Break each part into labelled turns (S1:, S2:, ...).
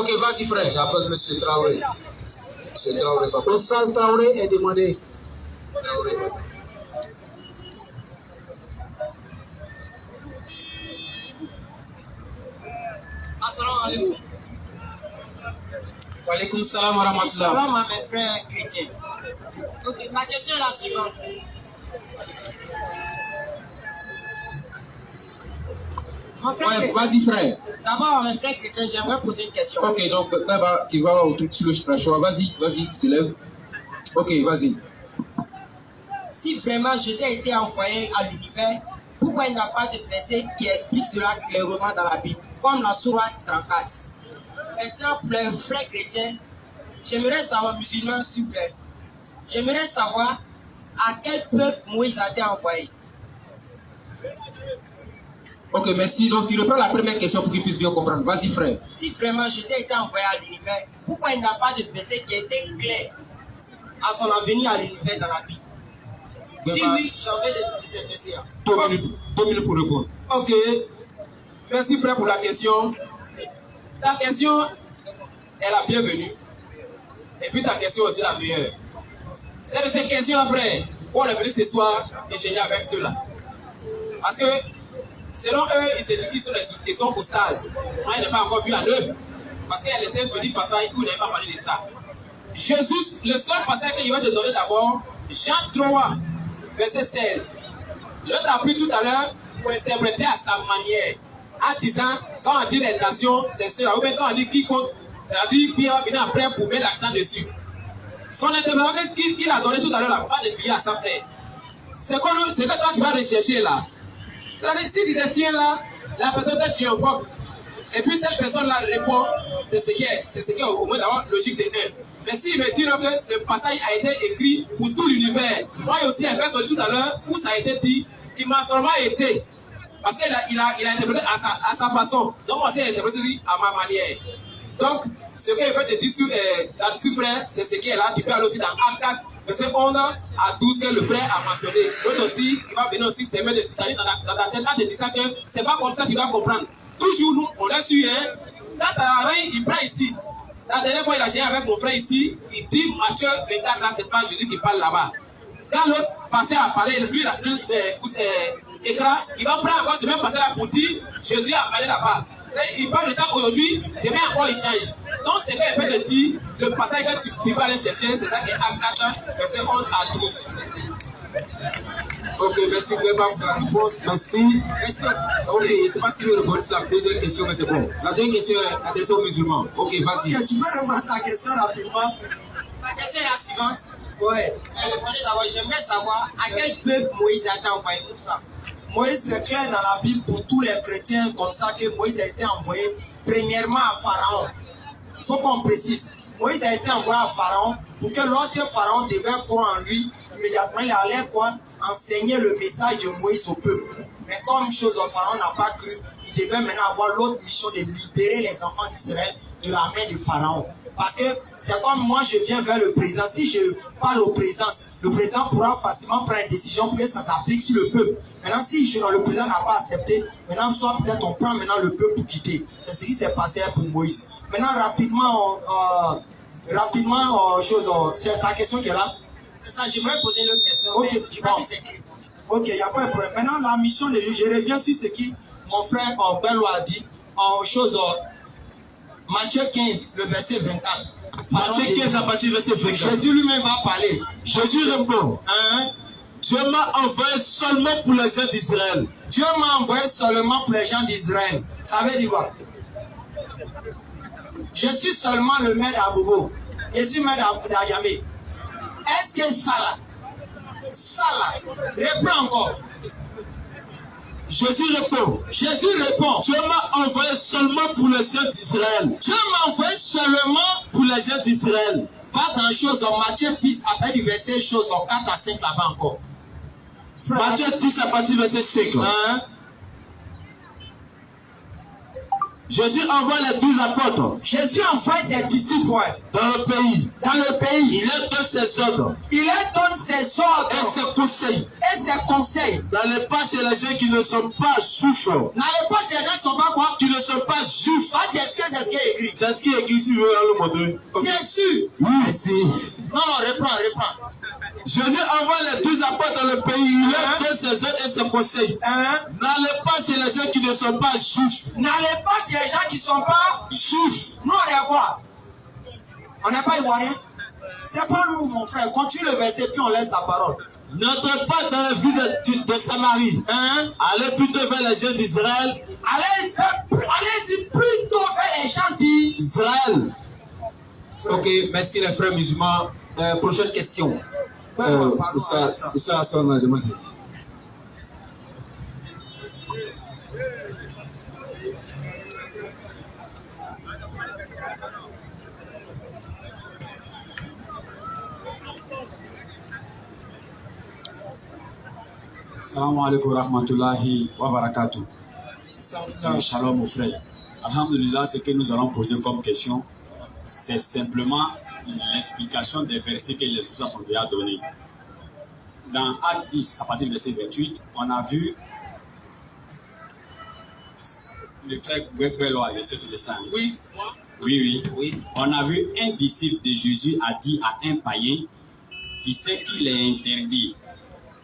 S1: Ok, vas-y frère.
S2: J'appelle M. Traoré. M. Traoré, papa.
S1: Ossal Traoré est demandé.
S2: Traoré.
S3: Assalamu alaikum.
S1: Wa alaykoum salam wa rahmatullah.
S3: Shalom à mes frères chrétiens. Ok, ma question est la suivante. Mon frère
S1: Ouais,
S3: chrétien,
S1: vas-y frère.
S3: d'abord à mes frères chrétiens, j'aimerais poser une question.
S1: Ok, donc tu vas au truc sur le choix. Vas-y, tu te lèves. Ok, vas-y.
S3: Si vraiment Jésus a été envoyé à l'univers, pourquoi il n'y a pas de verset qui explique cela clairement dans la Bible, comme la sourate 34? Maintenant, pour les frères chrétiens, j'aimerais savoir, musulmans, s'il vous plaît, j'aimerais savoir à quel peuple Moïse a été envoyé.
S1: Ok, merci. Donc tu reprends la première question pour qu'ils puissent bien comprendre. Vas-y frère.
S3: Si vraiment Jésus a été envoyé à l'univers, pourquoi il n'y a pas de verset qui a été clair à son avenir à l'univers dans la Bible? Si oui, j'en vais de ces versets-là.
S1: 2 minutes pour répondre.
S4: Ok. Merci frère pour la question. Ta question est la bienvenue. Et puis ta question aussi la meilleure. C'est de cette question-là, frère, qu'on est venu ce soir échanger avec ceux-là. Parce que, selon eux, ils se disent qu'ils sont apostases. Moi, je n'ai pas encore vu en eux. Parce qu'il y a les 5 petits passages où il n'a pas parlé de ça. Jésus, le seul passage que je vais te donner d'abord, Jean 3, verset 16. Je t'ai appris tout à l'heure pour interpréter à sa manière. En disant, quand on dit les nations, c'est cela. Ou bien quand on dit quiconque, c'est-à-dire qu'il va venir après pour mettre l'accent dessus. Son interprétation qu'il a donné tout à l'heure, là, pas de fier à sa frère. C'est que toi tu vas rechercher là. C'est-à-dire, si tu te tiens là, la personne que tu invoques, et puis cette personne-là répond, c'est ce qui est au moins d'avoir logique de 1. Mais s'il me dit que ce passage a été écrit pour tout l'univers, moi aussi, un verset tout à l'heure où ça a été dit, il m'a seulement été. Parce qu'il a interprété à sa façon. Donc moi aussi, j'ai interprété à ma manière. Donc, ce que je peux te dire là-dessus, frère, c'est ce qui est là. Tu peux aller aussi dans Acte 4, verset 11 à 12 que le frère a mentionné. L'autre aussi, il va venir aussi s'aimer de cisailler dans ta tête en te disant que c'est pas comme ça que tu vas comprendre. Toujours, nous, on l'a su, hein. Quand ça arrive, il prend ici. La dernière fois, il a géré avec mon frère ici. Il dit, Matthieu 24, là, c'est pas Jésus qui parle là-bas. Quand l'autre passait à parler, lui, écran, il va prendre encore ce même passage-là pour dire, Jésus a parlé là-bas. Il parle de ça aujourd'hui, demain encore il change. Donc c'est qu'il peut te dire, le passage que tu vas aller chercher, c'est ça qui est Acte 4, verset 11 à 12.
S1: Ok, merci Beba pour sa réponse. Merci. Ok, je ne sais pas si vous répondez sur la deuxième question, mais c'est bon. La deuxième question est adressée aux musulmans. Ok, vas-y.
S3: Ok, tu peux répondre à ta question rapidement. Ma question est la suivante. Ouais. D'abord, j'aimerais savoir à quel peuple Moïse a été envoyé pour ça. Moïse, c'est clair dans la Bible pour tous les chrétiens comme ça que Moïse a été envoyé premièrement à Pharaon. Il faut qu'on précise. Moïse a été envoyé à Pharaon pour que lorsque Pharaon devait croire en lui, immédiatement il allait quoi? Enseigner le message de Moïse au peuple. Mais comme chose, Pharaon n'a pas cru, il devait maintenant avoir l'autre mission de libérer les enfants d'Israël de la main de Pharaon. Parce que c'est comme moi je viens vers le président. Si je parle au président, le président pourra facilement prendre une décision pour que ça s'applique sur le peuple. Maintenant, si le président n'a pas accepté, maintenant, soit peut-être on prend maintenant le peuple pour quitter. C'est ce qui s'est passé pour Moïse. Maintenant, c'est ta question qui est là. C'est ça, j'aimerais poser une autre question. Ok, ok, il n'y a pas de problème. Maintenant, la mission de Dieu, je reviens sur ce que mon frère Bello a dit. Matthieu 15, le verset 24.
S2: Matthieu 15 à partir du verset 24.
S3: Jésus lui-même va parler.
S2: Jésus répond. Dieu m'a envoyé seulement pour les gens d'Israël.
S3: Dieu m'a envoyé seulement pour les gens d'Israël. Ça veut dire quoi? Je suis seulement le maire d'Abobo. Je suis maire d'Adjamé. Est-ce que ça là, reprends encore.
S2: Jésus répond.
S3: Dieu
S2: m'a envoyé seulement pour les gens d'Israël.
S3: Dieu m'a envoyé seulement
S2: pour les gens d'Israël.
S3: Va dans chose en Matthieu 10, après du verset chose en 4 à 5 là-bas encore.
S2: Matthieu 10 à partir du verset 5. Jésus envoie les 12 apôtres.
S3: Jésus envoie ses disciples
S2: Dans le pays.
S3: dans le pays.
S2: Il leur donne ses ordres.
S3: Il leur donne ses ordres
S2: Et ses conseils.
S3: et ses conseils.
S2: N'allez pas chez les gens qui ne sont pas juifs.
S3: N'allez pas chez les gens qui ne sont pas quoi?
S2: Qui ne sont pas juifs.
S3: Pas tu es sûr que c'est ce qui est écrit.
S2: C'est ce qui est écrit si vous voulez le montrer.
S3: Tu es sûr?
S2: Oui.
S3: Non, reprends.
S2: Jésus envoie les 12 apôtres dans le pays. Il leur donne ses ordres et ses conseils. N'allez pas chez les gens qui ne sont pas juifs.
S3: N'allez pas chez les gens qui ne sont pas
S2: Juifs.
S3: Nous, on est quoi? On n'est pas ivoirien. C'est pas nous, mon frère. Continue le verset, puis on laisse sa parole.
S2: N'entrez pas dans la ville de Samarie. Allez plutôt vers les gens d'Israël.
S3: Allez-y plutôt vers les gens
S2: d'Israël.
S1: Ok, merci les frères musulmans. Prochaine question.
S2: Ça, on a demandé.
S5: Salam alaikum rahmatullahi wa barakatuh. Shalom mon frère. Alhamdulillah, ce que nous allons poser comme question, c'est simplement l'explication des versets que les sources sont déjà donnés. Dans Acte 10, à partir du verset 28, on a vu le frère Gwekbelo, je sais que c'est ça.
S4: Oui, c'est moi.
S5: Oui. On a vu un disciple de Jésus a dit à un païen, tu sais qu'il est interdit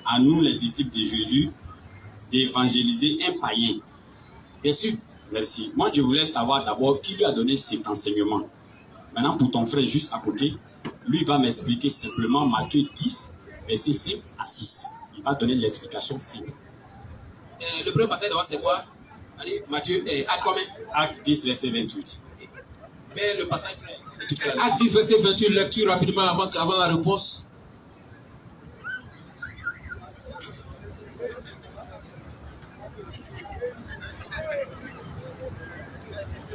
S5: à nous, les disciples de Jésus, d'évangéliser un païen.
S4: Bien sûr.
S5: Merci. Moi, je voulais savoir d'abord qui lui a donné cet enseignement. Maintenant, pour ton frère juste à côté, lui va m'expliquer simplement Matthieu 10, versets 5 à 6. Il va donner l'explication simple.
S4: Le premier passage d'abord, c'est quoi? Allez, Matthieu, acte combien?
S5: Acte 10, verset 28.
S4: Mais le passage, frère.
S1: Acte 10, verset 28, lecture rapidement avant la réponse.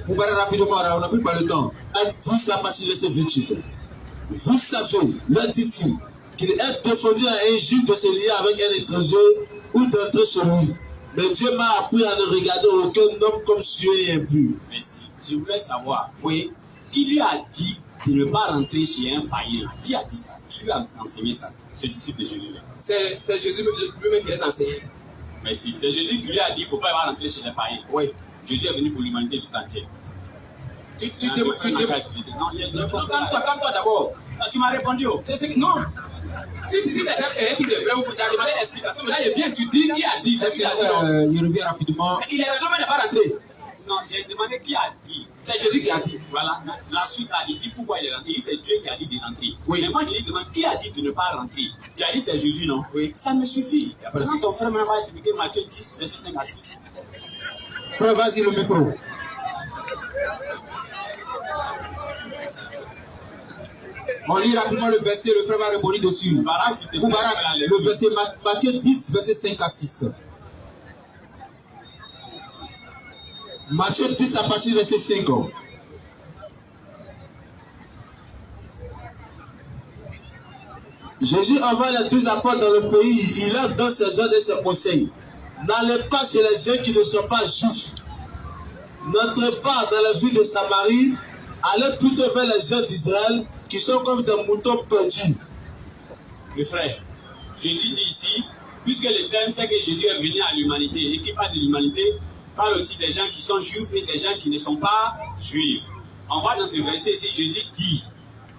S1: Vous parlez rapidement, on n'a plus pas le temps.
S2: Acte 10 à partir du verset 28. Vous savez, leur dit-il, qu'il est défendu à un juif de se lier avec un étranger ou d'entrer chez lui. Mais Dieu m'a appris à ne regarder aucun homme comme sué et impur.
S5: Merci. Je voulais savoir, qui lui a dit de ne pas rentrer chez un païen? Qui a dit ça? Qui lui a enseigné ça? Ce disciple de Jésus-là.
S4: C'est Jésus lui-même qui l'a enseigné.
S5: Merci. C'est Jésus qui lui a dit qu'il ne faut pas rentrer chez les païens.
S4: Oui.
S5: Jésus est venu pour l'humanité tout entière.
S4: Tu calme-toi d'abord.
S5: Tu m'as répondu.
S4: Non. Si tu as un truc de vrai, tu as demandé explication. Maintenant, il vient, tu dis qui a dit.
S1: Il revient rapidement.
S4: Il est rentré, mais il n'est pas rentré.
S5: Non, j'ai demandé qui a dit.
S4: C'est Jésus qui a dit.
S5: Voilà. La suite, là, il dit pourquoi il est rentré. C'est Dieu qui a dit de rentrer.
S4: Oui.
S5: Mais moi, je lui demande qui a dit de ne pas rentrer. Tu as dit c'est Jésus, non?
S4: Oui.
S5: Ça me suffit. Maintenant, ton frère m'a expliqué Matthieu 10, verset 5 à 6.
S1: Frère, vas-y le micro. On lit rapidement le verset, le frère va répondre dessus. Le verset Matthieu 10, verset 5 à 6.
S2: Matthieu 10 à partir du verset 5. Jésus envoie les 12 apôtres dans le pays. Il leur donne ses ordres et ses conseils. N'allez pas chez les gens qui ne sont pas juifs. N'entrez pas dans la ville de Samarie. Allez plutôt vers les gens d'Israël qui sont comme des moutons perdus.
S5: Le frère, Jésus dit ici, puisque le thème c'est que Jésus est venu à l'humanité et qui parle de l'humanité, parle aussi des gens qui sont juifs et des gens qui ne sont pas juifs. On voit dans ce verset ici, Jésus dit,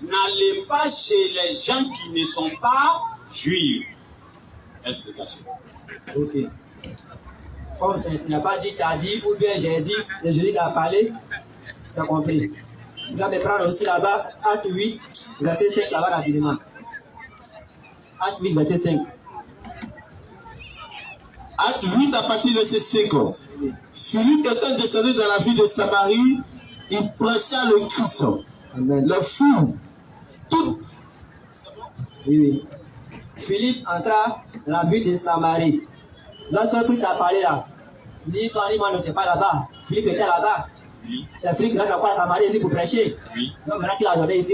S5: n'allez pas chez les gens qui ne sont pas juifs. Explication.
S3: Ok. Comme tu n'as pas dit, tu as dit, ou bien j'ai dit, c'est Jésus qui a parlé, tu as compris. Tu vas me prendre aussi là-bas, Acte 8, verset 5, là-bas rapidement. Acte 8, verset 5.
S2: Acte 8 à partir du verset 5. Philippe étant descendu dans la ville de Samarie, il prêcha le Christ.
S3: Amen.
S2: Le fou, tout.
S3: Oui. Philippe entra dans la ville de Samarie. Lorsque Christ a parlé là, ni toi ni moi n'étais pas là-bas. Philippe était là-bas.
S5: Oui.
S3: C'est Philippe qui n'a pas à Samarie ici pour prêcher.
S5: Oui.
S3: Donc maintenant qu'il a donné ici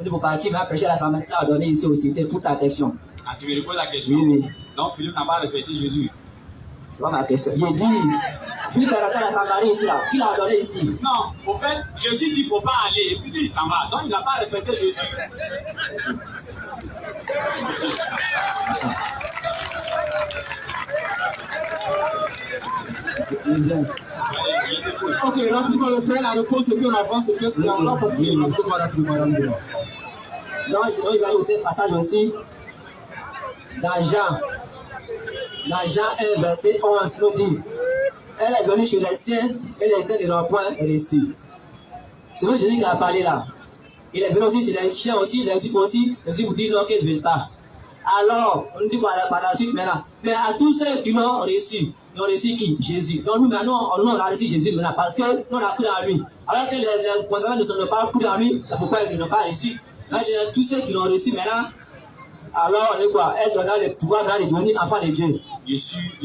S3: pour partir, mais à prêcher la Samarie, il a donné ici aussi. C'était pour ta question.
S5: Ah, tu me reposes la question.
S3: Oui.
S5: Donc Philippe n'a pas respecté Jésus.
S3: C'est pas ma question. J'ai dit, Philippe a raté la Samarie ici, là. Qui l'a donné ici?
S5: Non, au fait, Jésus dit qu'il ne faut pas aller, et puis lui, il s'en va. Donc, il n'a pas respecté Jésus.
S2: Ok, rapidement, le frère, la réponse, et puis on avance, et puis on va continuer.
S3: Non, il va aussi un passage aussi. Dans Jean 1, verset 11, nous dit, elle est venue chez les siens, et les siens ne l'ont point reçu. C'est vrai Jésus qui a parlé là. Il est venu aussi chez les chiens aussi, les chiens aussi, les chiens vous disent non qu'ils ne veulent pas. Alors, on nous dit par la suite maintenant, mais à tous ceux qui l'ont reçu, ils ont reçu qui? Jésus. Donc nous maintenant, on a reçu Jésus maintenant parce que nous on a cru en lui. Alors que les conservateurs ne sont pas cru en lui, pourquoi ils ne l'ont pas reçu? Là, tous ceux qui l'ont reçu maintenant, alors on est quoi? Elle donnera le pouvoir de devenir enfant de Dieu.
S5: Je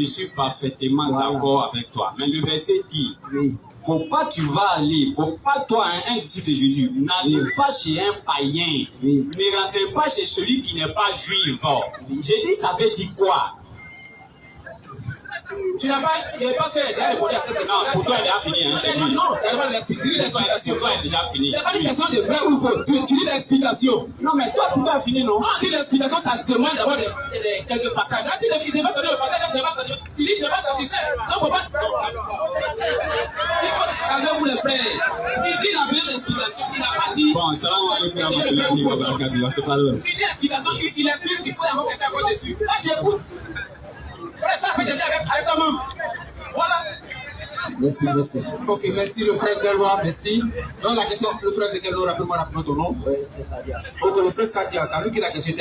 S5: suis parfaitement d'accord avec toi. Mais le verset dit, faut pas tu vas aller, faut pas toi un disciple de Jésus, n'allez pas chez un païen, ne rentrez pas chez celui qui n'est pas juif. J'ai dit ça veut dire quoi?
S4: Tu n'as pas, je pense qu'elle a déjà répondu à cette question.
S5: Non, pour toi elle a fini, hein, chez lui.
S4: Non, tu n'as pas l'explication.
S5: Pour toi elle a déjà fini.
S4: C'est pas une question de vrai ou faux. Tu dis l'explication.
S5: Non, mais toi pour toi elle a fini, non?
S4: Quand on dit l'explication, ça demande d'abord quelques passages. Là, si il ne va pas sortir le passage, tu dis qu'il ne va pas satisfaire. Donc, faut pas. Il faut calmer vous les frères. Il dit la même explication. Il n'a pas dit.
S5: Bon, ça va, c'est pas l'heure.
S4: Il dit l'explication, il explique, tu sais encore que c'est encore dessus. Là, tu écoutes. Après ça, après, tu dis avec toi-même. Voilà.
S3: Merci.
S2: Ok, merci le frère Delwa, merci. Donc la question, le frère c'est quel nom? Rappelle-moi ton nom.
S3: Oui, c'est Sadia.
S2: Ok, le frère Sadia, c'est à lui qui la question.